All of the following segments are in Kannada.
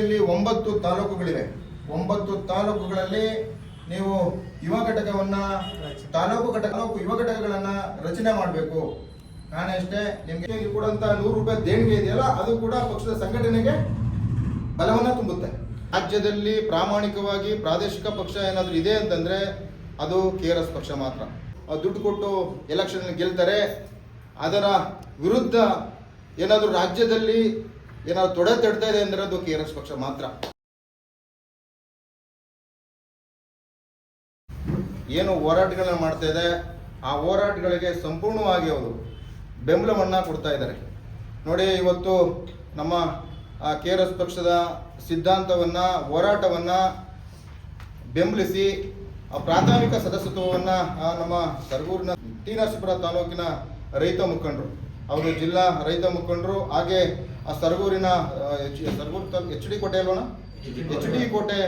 ಇಲ್ಲಿ 9 ತಾಲೂಕುಗಳಿವೆ. 9 ತಾಲೂಕುಗಳಲ್ಲಿ ನೀವು ಯುವ ಘಟಕವನ್ನ ತಾಲೂಕು ಯುವ ಘಟಕಗಳನ್ನ ರಚನೆ ಮಾಡಬೇಕು. ಕಾರಣ ಅಷ್ಟೇ, ನಿಮಗೆ ಕೊಡುವಂತ 100 ರೂಪಾಯಿ ದೇಣಿಗೆ ಇದೆಯಲ್ಲ, ಅದು ಕೂಡ ಪಕ್ಷದ ಸಂಘಟನೆಗೆ ಬಲವನ್ನ ತುಂಬುತ್ತೆ. ರಾಜ್ಯದಲ್ಲಿ ಪ್ರಾಮಾಣಿಕವಾಗಿ ಪ್ರಾದೇಶಿಕ ಪಕ್ಷ ಏನಾದರೂ ಇದೆ ಅಂತಂದ್ರೆ ಅದು KRS ಪಕ್ಷ ಮಾತ್ರ. ದುಡ್ಡು ಕೊಟ್ಟು ಎಲೆಕ್ಷನ್ ಗೆಲ್ತಾರೆ, ಅದರ ವಿರುದ್ಧ ಏನಾದರೂ ರಾಜ್ಯದಲ್ಲಿ ಏನಾದ್ರು ತೊಡೆ ತಡ್ತಾ ಇದೆ ಅಂದ್ರೆ ಅದು KRS ಪಕ್ಷ ಮಾತ್ರ. ಏನು ಹೋರಾಟಗಳನ್ನ ಮಾಡ್ತಾ ಇದೆ, ಆ ಹೋರಾಟಗಳಿಗೆ ಸಂಪೂರ್ಣವಾಗಿ ಅವರು ಬೆಂಬಲವನ್ನ ಕೊಡ್ತಾ ಇದ್ದಾರೆ. ನೋಡಿ, ಇವತ್ತು ನಮ್ಮ KRS ಪಕ್ಷದ ಸಿದ್ಧಾಂತವನ್ನ, ಹೋರಾಟವನ್ನ ಬೆಂಬಲಿಸಿ ಪ್ರಾಥಮಿಕ ಸದಸ್ಯತ್ವವನ್ನು ನಮ್ಮ ಸರಗೂರಿನ ಟಿ ನರಸೀಪುರ ತಾಲೂಕಿನ ರೈತ ಮುಖಂಡರು, ಅವರು ಜಿಲ್ಲಾ ರೈತ ಮುಖಂಡರು, ಹಾಗೆ ಆ ಸರಗೂರಿನ HD ಕೋಟೆ ಅಲ್ವಣ, HD ಕೋಟೆ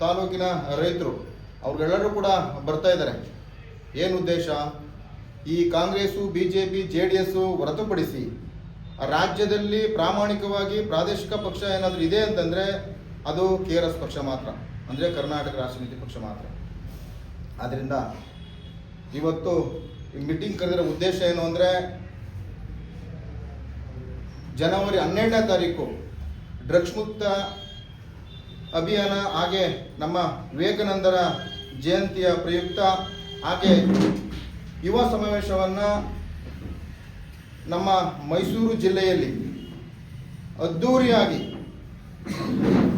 ತಾಲೂಕಿನ ರೈತರು, ಅವ್ರಿಗೆಲ್ಲರೂ ಕೂಡ ಬರ್ತಾ ಇದ್ದಾರೆ. ಏನು ಉದ್ದೇಶ? ಈ ಕಾಂಗ್ರೆಸ್ಸು, BJP, JDS ಹೊರತುಪಡಿಸಿ ರಾಜ್ಯದಲ್ಲಿ ಪ್ರಾಮಾಣಿಕವಾಗಿ ಪ್ರಾದೇಶಿಕ ಪಕ್ಷ ಏನಾದರೂ ಇದೆ ಅಂತಂದ್ರೆ ಅದು KRS ಪಕ್ಷ ಮಾತ್ರ, ಅಂದರೆ ಕರ್ನಾಟಕ ರಾಷ್ಟ್ರ ಸಮಿತಿ ಪಕ್ಷ ಮಾತ್ರ. ಆದ್ದರಿಂದ ಇವತ್ತು ಈ ಮೀಟಿಂಗ್ ಕರೆದಿರೋ ಉದ್ದೇಶ ಏನು ಅಂದರೆ, ಜನವರಿ 12ನೇ ತಾರೀಕು ಡ್ರಗ್ಸ್ ಮುಕ್ತ ಅಭಿಯಾನ, ಹಾಗೆ ನಮ್ಮ ವಿವೇಕಾನಂದರ ಜಯಂತಿಯ ಪ್ರಯುಕ್ತ, ಹಾಗೆ ಯುವ ಸಮಾವೇಶವನ್ನು ನಮ್ಮ ಮೈಸೂರು ಜಿಲ್ಲೆಯಲ್ಲಿ ಅದ್ಧೂರಿಯಾಗಿ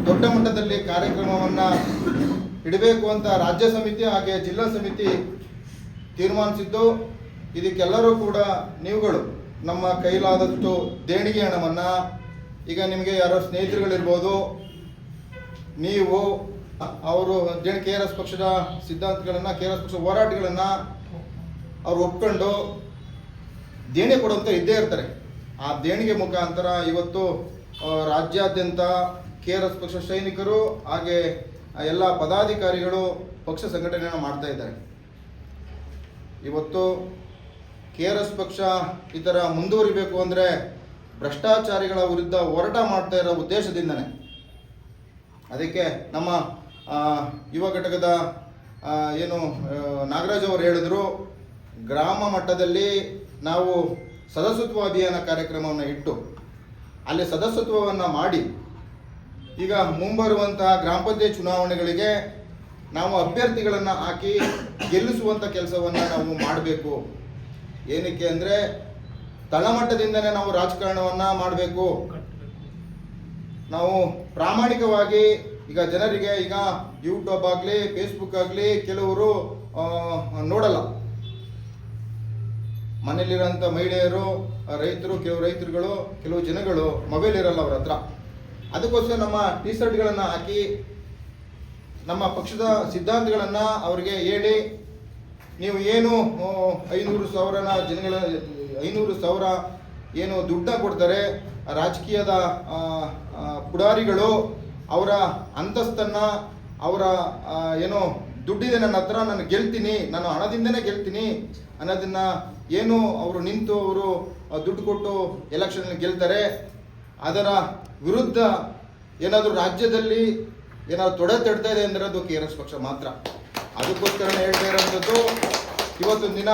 ದೊಡ್ಡ ಮಟ್ಟದಲ್ಲಿ ಕಾರ್ಯಕ್ರಮವನ್ನು ಇಡಬೇಕು ಅಂತ ರಾಜ್ಯ ಸಮಿತಿ ಹಾಗೆ ಜಿಲ್ಲಾ ಸಮಿತಿ ತೀರ್ಮಾನಿಸಿದ್ದು. ಇದಕ್ಕೆಲ್ಲರೂ ಕೂಡ ನೀವುಗಳು ನಮ್ಮ ಕೈಲಾದಷ್ಟು ದೇಣಿಗೆ ಹಣವನ್ನು, ಈಗ ನಿಮಗೆ ಯಾರೋ ಸ್ನೇಹಿತರುಗಳಿರ್ಬೋದು, ನೀವು ಅವರು KRS ಪಕ್ಷದ ಸಿದ್ಧಾಂತಗಳನ್ನು, KRS ಪಕ್ಷದ ಹೋರಾಟಗಳನ್ನು ಅವ್ರು ಒಪ್ಕೊಂಡು ದೇಣಿಗೆ ಕೊಡುವಂತ ಇದ್ದೇ ಇರ್ತಾರೆ. ಆ ದೇಣಿಗೆ ಮುಖಾಂತರ ಇವತ್ತು ರಾಜ್ಯಾದ್ಯಂತ KRS ಪಕ್ಷ ಸೈನಿಕರು ಹಾಗೆ ಎಲ್ಲ ಪದಾಧಿಕಾರಿಗಳು ಪಕ್ಷ ಸಂಘಟನೆಯನ್ನು ಮಾಡ್ತಾ ಇದ್ದಾರೆ. ಇವತ್ತು KRS ಪಕ್ಷ ಈ ಥರ ಮುಂದುವರಿಬೇಕು ಅಂದರೆ ಭ್ರಷ್ಟಾಚಾರಿಗಳ ವಿರುದ್ಧ ಹೋರಾಟ ಮಾಡ್ತಾ ಇರೋ ಉದ್ದೇಶದಿಂದನೇ. ಅದಕ್ಕೆ ನಮ್ಮ ಯುವ ಘಟಕದ ಏನು ನಾಗರಾಜ್ ಅವರು ಹೇಳಿದ್ರು, ಗ್ರಾಮ ಮಟ್ಟದಲ್ಲಿ ನಾವು ಸದಸ್ಯತ್ವ ಅಭಿಯಾನ ಕಾರ್ಯಕ್ರಮವನ್ನು ಇಟ್ಟು ಅಲ್ಲಿ ಸದಸ್ಯತ್ವವನ್ನು ಮಾಡಿ, ಈಗ ಮುಂಬರುವಂತಹ ಗ್ರಾಮ ಪಂಚಾಯತ್ ಚುನಾವಣೆಗಳಿಗೆ ನಾವು ಅಭ್ಯರ್ಥಿಗಳನ್ನು ಹಾಕಿ ಗೆಲ್ಲಿಸುವಂಥ ಕೆಲಸವನ್ನು ನಾವು ಮಾಡಬೇಕು. ಏನಕ್ಕೆ ಅಂದರೆ ತಳಮಟ್ಟದಿಂದನೇ ನಾವು ರಾಜಕಾರಣವನ್ನು ಮಾಡಬೇಕು. ನಾವು ಪ್ರಾಮಾಣಿಕವಾಗಿ ಈಗ ಜನರಿಗೆ, ಈಗ ಯೂಟ್ಯೂಬ್ ಆಗಲಿ ಫೇಸ್ಬುಕ್ ಆಗಲಿ ಕೆಲವರು ನೋಡಲ್ಲ, ಮನೆಯಲ್ಲಿರೋಂಥ ಮಹಿಳೆಯರು, ರೈತರು, ಕೆಲವು ರೈತರುಗಳು, ಕೆಲವು ಜನಗಳು ಮೊಬೈಲ್ ಇರಲ್ಲ ಅವ್ರ ಹತ್ರ. ಅದಕ್ಕೋಸ್ಕರ ನಮ್ಮ ಟಿ ಶರ್ಟ್ಗಳನ್ನು ಹಾಕಿ ನಮ್ಮ ಪಕ್ಷದ ಸಿದ್ಧಾಂತಗಳನ್ನು ಅವರಿಗೆ ಹೇಳಿ, ನೀವು ಏನು 500,000 ಏನು ದುಡ್ಡನ್ನ ಕೊಡ್ತಾರೆ ರಾಜಕೀಯದ ಪುಡಾರಿಗಳು, ಅವರ ಅಂತಸ್ತನ್ನು, ಅವರ ಏನೋ ದುಡ್ಡಿದೆ ನನ್ನ ಹತ್ರ, ನಾನು ಗೆಲ್ತೀನಿ, ನಾನು ಹಣದಿಂದನೇ ಗೆಲ್ತೀನಿ ಅನ್ನೋದನ್ನ ಏನು ಅವರು ನಿಂತು ಅವರು ದುಡ್ಡು ಕೊಟ್ಟು ಎಲೆಕ್ಷನ್ ಗೆಲ್ತಾರೆ, ಅದರ ವಿರುದ್ಧ ಏನಾದರೂ ರಾಜ್ಯದಲ್ಲಿ ಏನಾದ್ರು ತೊಡೆ ತಡ್ತಾ ಇದೆ ಅಂದರೆ ಅದು KRS ಪಕ್ಷ ಮಾತ್ರ. ಅದಕ್ಕೋಸ್ಕರನೇ ಹೇಳ್ತಾ ಇರೋಂಥದ್ದು, ಇವತ್ತೊಂದು ದಿನ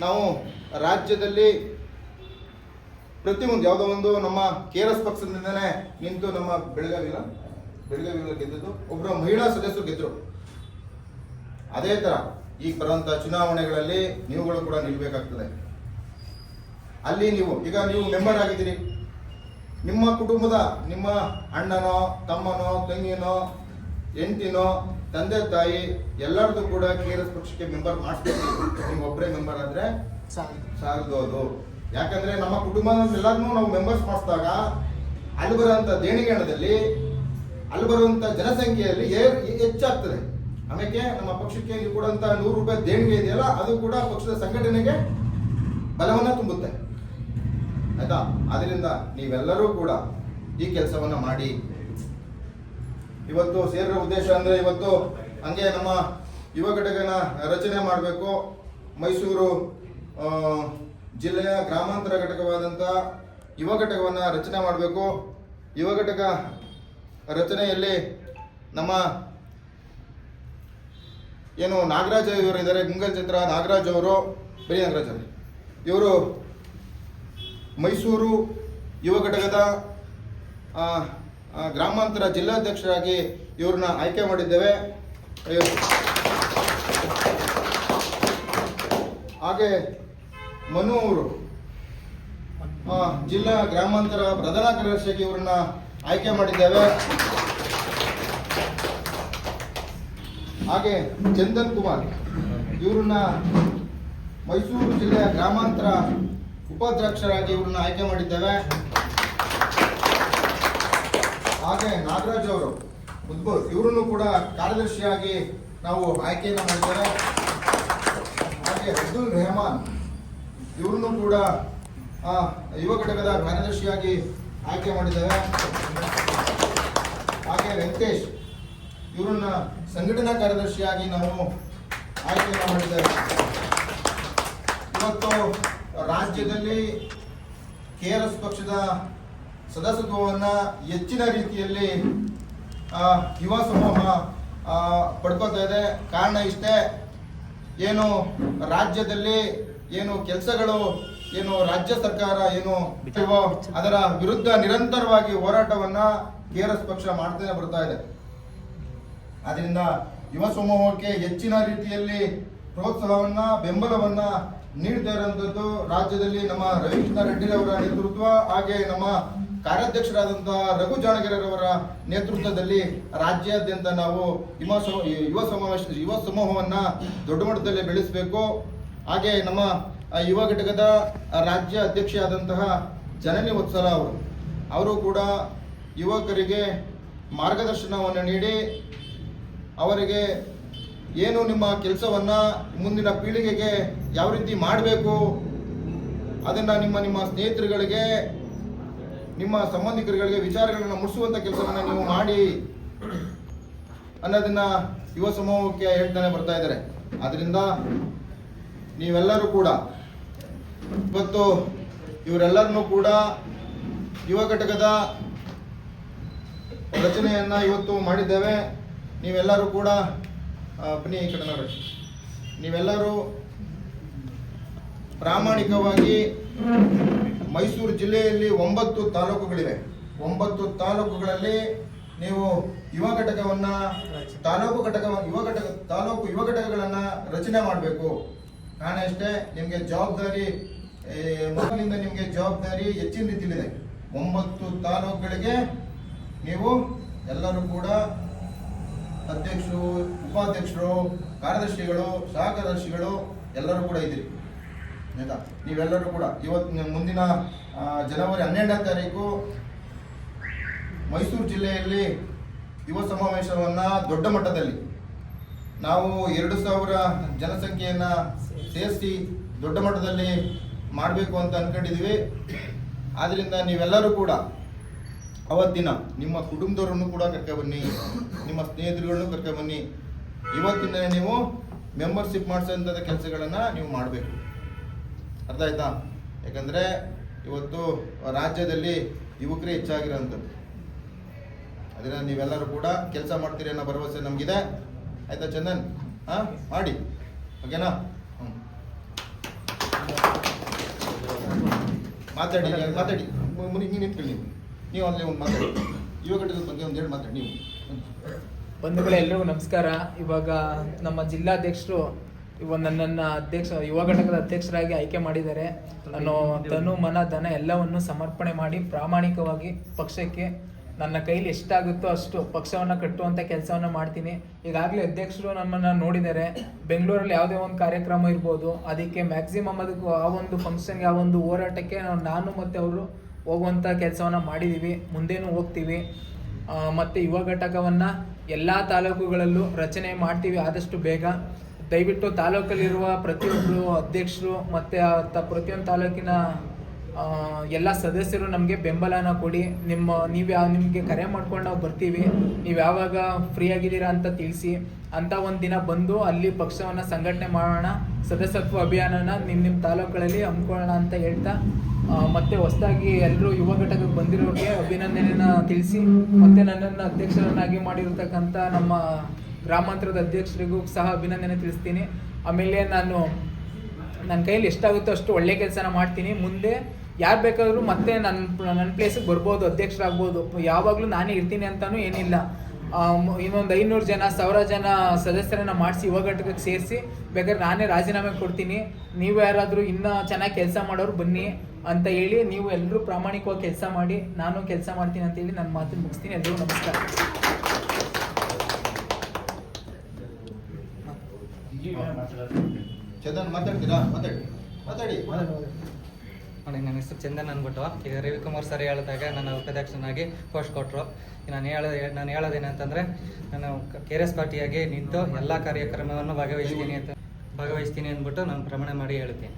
ನಾವು ರಾಜ್ಯದಲ್ಲಿ ಪ್ರತಿಯೊಂದು ಯಾವುದೋ ಒಂದು ನಮ್ಮ KRS ಪಕ್ಷದಿಂದನೇ ನಿಂತು, ನಮ್ಮ ಬೆಳಗಾವಿಯಲ್ಲಿ ಗೆದ್ದದ್ದು ಒಬ್ಬರು ಮಹಿಳಾ ಸದಸ್ಯರು ಗೆದ್ದರು. ಅದೇ ಥರ ಈಗ ಬರುವಂಥ ಚುನಾವಣೆಗಳಲ್ಲಿ ನೀವುಗಳು ಕೂಡ ನಿಲ್ಬೇಕಾಗ್ತದೆ. ಅಲ್ಲಿ ನೀವು ಮೆಂಬರ್ ಆಗಿದ್ದೀರಿ, ನಿಮ್ಮ ಕುಟುಂಬದ, ನಿಮ್ಮ ಅಣ್ಣನೋ, ತಮ್ಮನೋ, ತಂಗಿನೋ, ಹೆಂಡತಿನೋ, ತಂದೆ ತಾಯಿ ಎಲ್ಲರದ್ದು ಕೂಡ KRS ಪಕ್ಷಕ್ಕೆ ಮೆಂಬರ್ ಮಾಡಿಸ್ಬೇಕು. ನೀವು ಒಬ್ಬರೇ ಮೆಂಬರ್ ಆದರೆ ಸಾಲದು. ಯಾಕಂದ್ರೆ ನಮ್ಮ ಕುಟುಂಬದಲ್ಲೆಲ್ಲರನ್ನೂ ನಾವು ಮೆಂಬರ್ಸ್ ಮಾಡಿಸಿದಾಗ ಅಲ್ಲಿ ಬರುವಂಥ ದೇಣಿಗೆ ಹಣದಲ್ಲಿ, ಅಲ್ಲಿ ಬರುವಂಥ ಜನಸಂಖ್ಯೆಯಲ್ಲಿ ಹೆಚ್ಚಾಗ್ತದೆ. ಆಮೇಲೆ ನಮ್ಮ ಪಕ್ಷಕ್ಕೆ ಕೊಡುವಂಥ 100 ರೂಪಾಯಿ ದೇಣಿಗೆ ಇದೆಯಲ್ಲ, ಅದು ಕೂಡ ಪಕ್ಷದ ಸಂಘಟನೆಗೆ ಬಲವನ್ನ ತುಂಬುತ್ತೆ. ಆಯ್ತಾ? ಅದರಿಂದ ನೀವೆಲ್ಲರೂ ಕೂಡ ಈ ಕೆಲಸವನ್ನ ಮಾಡಿ. ಇವತ್ತು ಸೇರಿರೋ ಉದ್ದೇಶ ಅಂದ್ರೆ, ಇವತ್ತು ಹಂಗೆ ನಮ್ಮ ಯುವ ಘಟಕನ ರಚನೆ ಮಾಡಬೇಕು. ಮೈಸೂರು ಜಿಲ್ಲೆಯ ಗ್ರಾಮಾಂತರ ಘಟಕವಾದಂಥ ಯುವ ಘಟಕವನ್ನು ರಚನೆ ಮಾಡಬೇಕು. ಯುವ ಘಟಕ ರಚನೆಯಲ್ಲಿ ನಮ್ಮ ಏನು ನಾಗರಾಜ್ ಇವರು ಇದ್ದಾರೆ, ಗುಂಗಲ್ ಚಂದ್ರ ನಾಗರಾಜ್ ಅವರು, ಬರೀ ನಾಗರಾಜ್ ಅವರು, ಇವರು ಮೈಸೂರು ಯುವ ಘಟಕದ ಗ್ರಾಮಾಂತರ ಜಿಲ್ಲಾಧ್ಯಕ್ಷರಾಗಿ ಇವ್ರನ್ನ ಆಯ್ಕೆ ಮಾಡಿದ್ದೇವೆ. ಹಾಗೆ ಮನು ಅವರು ಜಿಲ್ಲಾ ಗ್ರಾಮಾಂತರ ಪ್ರಧಾನ ಕಾರ್ಯದರ್ಶಿಯಾಗಿ ಇವ್ರನ್ನ ಆಯ್ಕೆ ಮಾಡಿದ್ದೇವೆ. ಹಾಗೆ ಚಂದನ್ ಕುಮಾರ್ ಇವ್ರನ್ನ ಮೈಸೂರು ಜಿಲ್ಲೆಯ ಗ್ರಾಮಾಂತರ ಉಪಾಧ್ಯಕ್ಷರಾಗಿ ಇವ್ರನ್ನ ಆಯ್ಕೆ ಮಾಡಿದ್ದೇವೆ. ಹಾಗೆ ನಾಗರಾಜ್ ಅವರು ಉದ್ಭವ್ ಇವರನ್ನು ಕೂಡ ಕಾರ್ಯದರ್ಶಿಯಾಗಿ ನಾವು ಆಯ್ಕೆಯನ್ನು ಮಾಡಿದ್ದೇವೆ. ಹಾಗೆ ಅಬ್ದುಲ್ ರೆಹಮಾನ್ ಇವ್ರನ್ನು ಕೂಡ ಯುವ ಘಟಕದ ಕಾರ್ಯದರ್ಶಿಯಾಗಿ ಆಯ್ಕೆ ಮಾಡಿದ್ದೇವೆ. ಹಾಗೆ ವೆಂಕಟೇಶ್ ಇವರನ್ನ ಸಂಘಟನಾ ಕಾರ್ಯದರ್ಶಿಯಾಗಿ ನಾವು ಆಯ್ಕೆಯನ್ನು ಮಾಡಿದ್ದೇವೆ. ಇವತ್ತು ರಾಜ್ಯದಲ್ಲಿ KRS ಪಕ್ಷದ ಸದಸ್ಯತ್ವವನ್ನು ಹೆಚ್ಚಿನ ರೀತಿಯಲ್ಲಿ ಯುವ ಸಮೂಹ ಪಡ್ಕೊತಾ ಇದೆ. ಕಾರಣ ಇಷ್ಟೇ, ಏನು ರಾಜ್ಯದಲ್ಲಿ ಏನು ಕೆಲಸಗಳು ಏನು ರಾಜ್ಯ ಸರ್ಕಾರ ಏನು ಅದರ ವಿರುದ್ಧ ನಿರಂತರವಾಗಿ ಹೋರಾಟವನ್ನ KRS ಪಕ್ಷ ಮಾಡ್ತಾನೆ ಬರ್ತಾ ಇದೆ. ಅದರಿಂದ ಯುವ ಸಮೂಹಕ್ಕೆ ಹೆಚ್ಚಿನ ರೀತಿಯಲ್ಲಿ ಪ್ರೋತ್ಸಾಹವನ್ನ ಬೆಂಬಲವನ್ನ ನೀಡ್ತಾ ಇರುವಂತದ್ದು ರಾಜ್ಯದಲ್ಲಿ ನಮ್ಮ ರವಿಕೃಷ್ಣ ರೆಡ್ಡಿ ಅವರ ನೇತೃತ್ವ, ಹಾಗೆ ನಮ್ಮ ಕಾರ್ಯಾಧ್ಯಕ್ಷರಾದಂತಹ ರಘು ಜಾಣಗೆರೆಯವರ ನೇತೃತ್ವದಲ್ಲಿ ರಾಜ್ಯಾದ್ಯಂತ ನಾವು ಯುವ ಸಮೂಹವನ್ನ ದೊಡ್ಡ ಮಟ್ಟದಲ್ಲಿ ಬೆಳೆಸಬೇಕು. ಹಾಗೆ ನಮ್ಮ ಯುವ ಘಟಕದ ರಾಜ್ಯ ಅಧ್ಯಕ್ಷರಾದಂತಹ ಜನನಿ ವತ್ಸಲ ಅವರು ಕೂಡ ಯುವಕರಿಗೆ ಮಾರ್ಗದರ್ಶನವನ್ನು ನೀಡಿ ಅವರಿಗೆ ಏನು ನಿಮ್ಮ ಕೆಲಸವನ್ನ ಮುಂದಿನ ಪೀಳಿಗೆಗೆ ಯಾವ ರೀತಿ ಮಾಡಬೇಕು ಅದನ್ನ ನಿಮ್ಮ ಸ್ನೇಹಿತರುಗಳಿಗೆ ನಿಮ್ಮ ಸಂಬಂಧಿಕರುಗಳಿಗೆ ವಿಚಾರಗಳನ್ನು ಮುಟ್ಟಿಸುವಂತ ಕೆಲಸವನ್ನ ನೀವು ಮಾಡಿ ಅನ್ನೋದನ್ನ ಯುವ ಸಮೂಹಕ್ಕೆ ಹೇಳ್ತಾನೆ ಬರ್ತಾ ಇದ್ದಾರೆ. ಆದ್ರಿಂದ ನೀವೆಲ್ಲರೂ ಕೂಡ ಇವತ್ತು ಇವರೆಲ್ಲರನ್ನೂ ಕೂಡ ಯುವ ಘಟಕದ ರಚನೆಯನ್ನ ಇವತ್ತು ಮಾಡಿದ್ದೇವೆ. ನೀವೆಲ್ಲರೂ ಕೂಡ ಬನ್ನಿ ಈ ಕಡೆ ನೋಡಿ, ನೀವೆಲ್ಲರೂ ಪ್ರಾಮಾಣಿಕವಾಗಿ ಮೈಸೂರು ಜಿಲ್ಲೆಯಲ್ಲಿ 9 ತಾಲೂಕುಗಳಿವೆ. 9 ತಾಲೂಕುಗಳಲ್ಲಿ ನೀವು ಯುವ ಘಟಕಗಳನ್ನ ರಚನೆ ಮಾಡಬೇಕು. ಕಾರಣ ಇಷ್ಟೇ, ನಿಮಗೆ ಜವಾಬ್ದಾರಿ ಮೊದಲಿಂದ ನಿಮಗೆ ಜವಾಬ್ದಾರಿ ಹೆಚ್ಚಿನ ರೀತಿಯಲ್ಲಿದೆ. 9 ತಾಲೂಕುಗಳಿಗೆ ನೀವು ಎಲ್ಲರೂ ಕೂಡ ಅಧ್ಯಕ್ಷರು, ಉಪಾಧ್ಯಕ್ಷರು, ಕಾರ್ಯದರ್ಶಿಗಳು, ಸಹ ಕಾರ್ಯದರ್ಶಿಗಳು ಎಲ್ಲರೂ ಕೂಡ ಇದ್ದೀರಿ ಆಯ್ತಾ. ನೀವೆಲ್ಲರೂ ಕೂಡ ಇವತ್ತು ಮುಂದಿನ ಜನವರಿ 12ನೇ ತಾರೀಕು ಮೈಸೂರು ಜಿಲ್ಲೆಯಲ್ಲಿ ಯುವ ಸಮಾವೇಶವನ್ನ ದೊಡ್ಡ ಮಟ್ಟದಲ್ಲಿ ನಾವು 2000 ಜನಸಂಖ್ಯೆಯನ್ನ ಸೇರಿಸಿ ದೊಡ್ಡ ಮಟ್ಟದಲ್ಲಿ ಮಾಡಬೇಕು ಅಂತ ಅನ್ಕೊಂಡಿದೀವಿ. ಆದ್ರಿಂದ ನೀವೆಲ್ಲರೂ ಕೂಡ ಅವತ್ತಿನ ನಿಮ್ಮ ಕುಟುಂಬದವರನ್ನು ಕೂಡ ಕರ್ಕೊಬನ್ನಿ, ನಿಮ್ಮ ಸ್ನೇಹಿತರುಗಳನ್ನು ಕರ್ಕೊಬನ್ನಿ. ಇವತ್ತಿಂದಲೇ ನೀವು ಮೆಂಬರ್ಶಿಪ್ ಮಾಡಿಸೋಂಥ ಕೆಲಸಗಳನ್ನು ನೀವು ಮಾಡಬೇಕು. ಅರ್ಥ ಆಯ್ತಾ? ಯಾಕಂದರೆ ಇವತ್ತು ರಾಜ್ಯದಲ್ಲಿ ಯುವಕರೇ ಹೆಚ್ಚಾಗಿರೋಂಥದ್ದು. ಅದರಿಂದ ನೀವೆಲ್ಲರೂ ಕೂಡ ಕೆಲಸ ಮಾಡ್ತೀರಿ ಅನ್ನೋ ಭರವಸೆ ನಮಗಿದೆ. ಆಯ್ತಾ ಚಂದನ್? ಮಾಡಿ, ಓಕೆನಾ? ಮಾತಾಡಿ ಮುನಿಗೆ ನಿಂತ್ಕೊಳ್ಳಿ. ನೀವು ಅಲ್ಲಿ ಒಂದು ಮಾತಾಡಿ, ಯುವ ಘಟಕದ ಬಗ್ಗೆ ಒಂದು ಹೇಳಿ ಮಾತಾಡಿ. ನೀವು ಬಂಧುಗಳೇ, ಎಲ್ರಿಗೂ ನಮಸ್ಕಾರ. ಇವಾಗ ನಮ್ಮ ಜಿಲ್ಲಾಧ್ಯಕ್ಷರು ನನ್ನನ್ನು ಯುವ ಘಟಕದ ಅಧ್ಯಕ್ಷರಾಗಿ ಆಯ್ಕೆ ಮಾಡಿದ್ದಾರೆ. ನಾನು ತನು ಮನ ಧನ ಎಲ್ಲವನ್ನು ಸಮರ್ಪಣೆ ಮಾಡಿ ಪ್ರಾಮಾಣಿಕವಾಗಿ ಪಕ್ಷಕ್ಕೆ ನನ್ನ ಕೈಲಿ ಎಷ್ಟಾಗುತ್ತೋ ಅಷ್ಟು ಪಕ್ಷವನ್ನು ಕಟ್ಟುವಂಥ ಕೆಲಸವನ್ನು ಮಾಡ್ತೀನಿ. ಈಗಾಗಲೇ ಅಧ್ಯಕ್ಷರು ನಮ್ಮನ್ನು ನೋಡಿದ್ದಾರೆ. ಬೆಂಗಳೂರಲ್ಲಿ ಯಾವುದೇ ಒಂದು ಕಾರ್ಯಕ್ರಮ ಇರ್ಬೋದು, ಅದಕ್ಕೆ ಮ್ಯಾಕ್ಸಿಮಮ್ ಅದಕ್ಕೆ ಆ ಒಂದು ಫಂಕ್ಷನ್ಗೆ, ಆ ಒಂದು ಹೋರಾಟಕ್ಕೆ ನಾನು ಮತ್ತು ಅವರು ಹೋಗುವಂಥ ಕೆಲಸವನ್ನು ಮಾಡಿದ್ದೀವಿ, ಮುಂದೇನೂ ಹೋಗ್ತೀವಿ. ಮತ್ತು ಯುವ ಘಟಕವನ್ನು ಎಲ್ಲ ತಾಲೂಕುಗಳಲ್ಲೂ ರಚನೆ ಮಾಡ್ತೀವಿ ಆದಷ್ಟು ಬೇಗ. ದಯವಿಟ್ಟು ತಾಲೂಕಲ್ಲಿರುವ ಪ್ರತಿಯೊಬ್ಬರು ಅಧ್ಯಕ್ಷರು ಮತ್ತು ಪ್ರತಿಯೊಂದು ತಾಲೂಕಿನ ಎಲ್ಲ ಸದಸ್ಯರು ನಮಗೆ ಬೆಂಬಲನ ಕೊಡಿ. ನಿಮಗೆ ಕರೆ ಮಾಡ್ಕೊಂಡು ನಾವು ಬರ್ತೀವಿ. ನೀವು ಯಾವಾಗ ಫ್ರೀ ಆಗಿದ್ದೀರಾ ಅಂತ ತಿಳಿಸಿ. ಅಂತ ಒಂದು ದಿನ ಬಂದು ಅಲ್ಲಿ ಪಕ್ಷವನ್ನು ಸಂಘಟನೆ ಮಾಡೋಣ, ಸದಸ್ಯತ್ವ ಅಭಿಯಾನನ ನಿಮ್ಮ ತಾಲೂಕುಗಳಲ್ಲಿ ಹಮ್ಮಿಕೊಳ್ಳೋಣ ಅಂತ ಹೇಳ್ತಾ ಮತ್ತು ಹೊಸದಾಗಿ ಎಲ್ಲರೂ ಯುವ ಘಟಕಕ್ಕೆ ಬಂದಿರೋರಿಗೆ ಅಭಿನಂದನೆಯನ್ನು ತಿಳಿಸಿ ಮತ್ತು ನನ್ನನ್ನು ಅಧ್ಯಕ್ಷರನ್ನಾಗಿ ಮಾಡಿರ್ತಕ್ಕಂಥ ನಮ್ಮ ಗ್ರಾಮಾಂತರದ ಅಧ್ಯಕ್ಷರಿಗೂ ಸಹ ಅಭಿನಂದನೆ ತಿಳಿಸ್ತೀನಿ. ಆಮೇಲೆ ನನ್ನ ಕೈಯಲ್ಲಿ ಎಷ್ಟಾಗುತ್ತೋ ಅಷ್ಟು ಒಳ್ಳೆ ಕೆಲಸನ ಮಾಡ್ತೀನಿ. ಮುಂದೆ ಯಾರು ಬೇಕಾದರೂ ಮತ್ತೆ ನನ್ನ ಪ್ಲೇಸಿಗೆ ಬರ್ಬೋದು, ಅಧ್ಯಕ್ಷರಾಗ್ಬೋದು. ಯಾವಾಗಲೂ ನಾನೇ ಇರ್ತೀನಿ ಅಂತಲೂ ಏನಿಲ್ಲ. ಇನ್ನೊಂದು 500 ಜನ 1000 ಜನ ಸದಸ್ಯರನ್ನು ಮಾಡಿಸಿ ಯುವ ಘಟಕಕ್ಕೆ ಸೇರಿಸಿ ಬೇಕಾದ್ರೆ ನಾನೇ ರಾಜೀನಾಮೆ ಕೊಡ್ತೀನಿ. ನೀವು ಯಾರಾದರೂ ಇನ್ನೂ ಚೆನ್ನಾಗಿ ಕೆಲಸ ಮಾಡೋರು ಬನ್ನಿ ಅಂತ ಹೇಳಿ ನೀವು ಎಲ್ಲರೂ ಪ್ರಾಮಾಣಿಕವಾಗಿ ಕೆಲಸ ಮಾಡಿ, ನಾನು ಕೆಲಸ ಮಾಡ್ತೀನಿ ಅಂತ ಹೇಳಿ ನನ್ನ ಮಾತನ್ನು ಮುಗಿಸ್ತೀನಿ. ಎಲ್ಲರಿಗೂ ನಮಸ್ಕಾರ. ಚಂದನ್ ಮಾತಾಡ್ತೀರಾ? ಮಾತಾಡಿ. ನೋಡಿ, ನನ್ನ ಹೆಸರು ಚಂದನ್ ಅಂದ್ಬಿಟ್ಟು. ಈಗ ರವಿಕುಮಾರ್ ಸರ್ ಹೇಳಿದಾಗ ನನ್ನ ಉಪಾಧ್ಯಕ್ಷನಾಗಿ ಪೋಸ್ಟ್ ಕೊಟ್ಟರು. ನಾನು ಹೇಳೋದೇನಂತಂದರೆ, ನಾನು KRS ಪಾರ್ಟಿಯಾಗಿ ನಿಂತು ಎಲ್ಲ ಕಾರ್ಯಕ್ರಮವನ್ನು ಭಾಗವಹಿಸ್ತೀನಿ ಅಂದ್ಬಿಟ್ಟು ನಾನು ಪ್ರಮಾಣ ಮಾಡಿ ಹೇಳ್ತೀನಿ.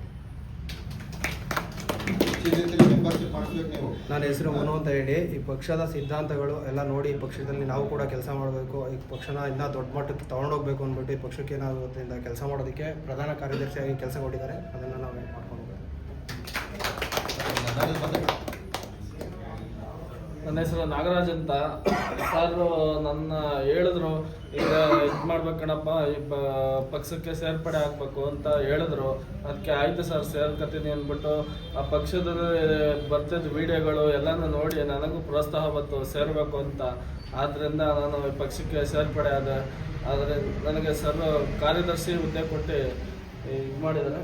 ನನ್ನ ಹೆಸರು ಮನು ಅಂತ ಹೇಳಿ, ಈ ಪಕ್ಷದ ಸಿದ್ಧಾಂತಗಳು ಎಲ್ಲ ನೋಡಿ ಈ ಪಕ್ಷದಲ್ಲಿ ನಾವು ಕೂಡ ಕೆಲಸ ಮಾಡಬೇಕು, ಈ ಪಕ್ಷನ ಇನ್ನೂ ದೊಡ್ಡ ಮಟ್ಟಕ್ಕೆ ತೊಗೊಂಡೋಗ್ಬೇಕು ಅಂದ್ಬಿಟ್ಟು ಈ ಪಕ್ಷಕ್ಕೆ ನಾವು ಇವತ್ತಿಂದ ಕೆಲಸ ಮಾಡೋದಕ್ಕೆ ಪ್ರಧಾನ ಕಾರ್ಯದರ್ಶಿಯಾಗಿ ಕೆಲಸ ಕೊಟ್ಟಿದ್ದಾರೆ. ಅದನ್ನು ನಾವು ಮಾಡ್ಕೊಂಡು ನನ್ನ ಹೆಸರು ನಾಗರಾಜ್ ಅಂತ. ಸರ್ ನನ್ನ ಹೇಳಿದ್ರು, ಈಗ ಇದು ಮಾಡ್ಬೇಕಣಪ್ಪ, ಈ ಪಕ್ಷಕ್ಕೆ ಸೇರ್ಪಡೆ ಆಗಬೇಕು ಅಂತ ಹೇಳಿದ್ರು. ಅದಕ್ಕೆ ಆಯಿತು ಸರ್, ಸೇರ್ಕೊತೀನಿ ಅಂದ್ಬಿಟ್ಟು ಆ ಪಕ್ಷದಲ್ಲಿ ಬರ್ತಿದ್ದ ವಿಡಿಯೋಗಳು ಎಲ್ಲನೂ ನೋಡಿ ನನಗೂ ಪ್ರೋತ್ಸಾಹ ಬಂತು ಸೇರಬೇಕು ಅಂತ. ಆದ್ದರಿಂದ ನಾನು ಈ ಪಕ್ಷಕ್ಕೆ ಸೇರ್ಪಡೆ ಆದೆ. ಆದರೆ ನನಗೆ ಸರ್ ಕಾರ್ಯದರ್ಶಿ ಹುದ್ದೆ ಕೊಟ್ಟು ಇದು ಮಾಡಿದ್ದಾರೆ.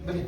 ಬನ್ನಿ.